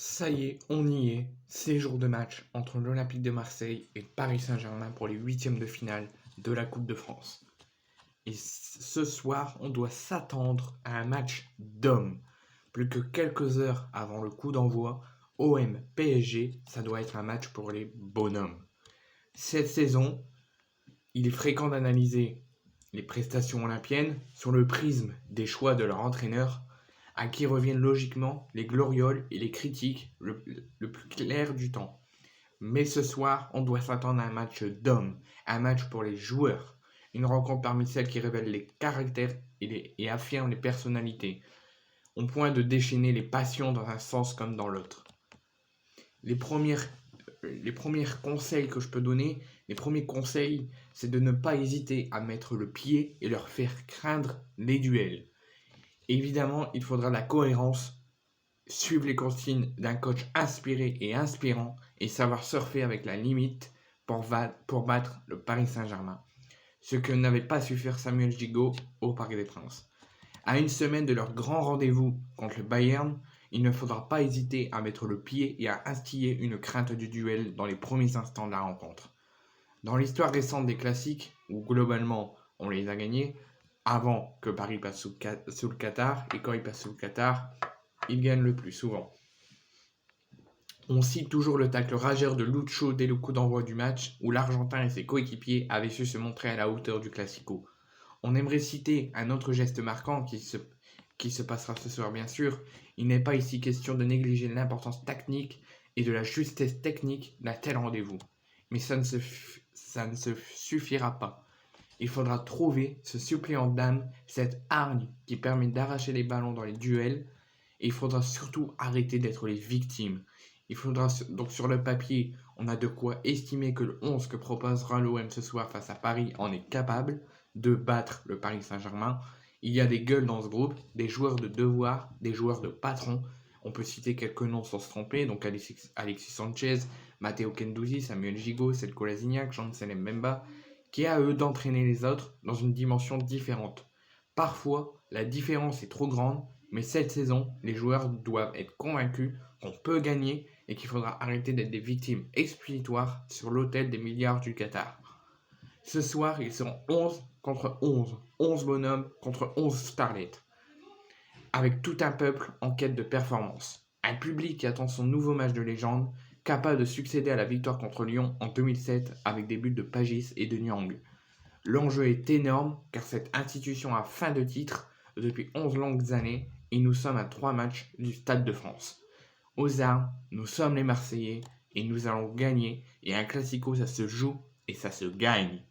Ça y est, on y est. C'est jour de match entre l'Olympique de Marseille et le Paris Saint-Germain pour les huitièmes de finale de la Coupe de France. Et ce soir, on doit s'attendre à un match d'hommes. Plus que quelques heures avant le coup d'envoi, OM-PSG, ça doit être un match pour les bonhommes. Cette saison, il est fréquent d'analyser les prestations olympiennes sur le prisme des choix de leur entraîneur, à qui reviennent logiquement les glorioles et les critiques le plus clair du temps. Mais ce soir, on doit s'attendre à un match d'hommes, un match pour les joueurs, une rencontre parmi celles qui révèlent les caractères et affirment les personnalités, au point de déchaîner les passions dans un sens comme dans l'autre. Les premiers conseils que je peux donner, les premiers conseils, c'est de ne pas hésiter à mettre le pied et leur faire craindre les duels. Évidemment, il faudra la cohérence, suivre les consignes d'un coach inspiré et inspirant et savoir surfer avec la limite pour battre le Paris Saint-Germain. Ce que n'avait pas su faire Samuel Gigot au Parc des Princes. À une semaine de leur grand rendez-vous contre le Bayern, il ne faudra pas hésiter à mettre le pied et à instiller une crainte du duel dans les premiers instants de la rencontre. Dans l'histoire récente des classiques, où globalement on les a gagnés, avant que Paris passe sous le Qatar, et quand il passe sous le Qatar, il gagne le plus souvent. On cite toujours le tacle rageur de Lucho dès le coup d'envoi du match, où l'Argentin et ses coéquipiers avaient su se montrer à la hauteur du Classico. On aimerait citer un autre geste marquant qui se passera ce soir bien sûr. Il n'est pas ici question de négliger l'importance technique et de la justesse technique d'un tel rendez-vous. Mais ça ne se suffira pas. Il faudra trouver ce suppléant d'âme, cette hargne qui permet d'arracher les ballons dans les duels. Et il faudra surtout arrêter d'être les victimes. Il faudra donc sur le papier, on a de quoi estimer que le 11 que proposera l'OM ce soir face à Paris en est capable de battre le Paris Saint-Germain. Il y a des gueules dans ce groupe, des joueurs de devoir, des joueurs de patron. On peut citer quelques noms sans se tromper, donc Alexis Sanchez, Matteo Guendouzi, Samuel Gigot, Selko Lazignac, Jean-Nsele Mbemba, qui a à eux d'entraîner les autres dans une dimension différente. Parfois, la différence est trop grande, mais cette saison, les joueurs doivent être convaincus qu'on peut gagner et qu'il faudra arrêter d'être des victimes expiatoires sur l'autel des milliards du Qatar. Ce soir, ils seront 11 contre 11. 11 bonhommes contre 11 starlets. Avec tout un peuple en quête de performance. Un public qui attend son nouveau match de légende, capable de succéder à la victoire contre Lyon en 2007 avec des buts de Pagis et de Niang. L'enjeu est énorme car cette institution a faim de titre depuis 11 longues années et nous sommes à 3 matchs du Stade de France. Aux armes, nous sommes les Marseillais et nous allons gagner et un Classico ça se joue et ça se gagne.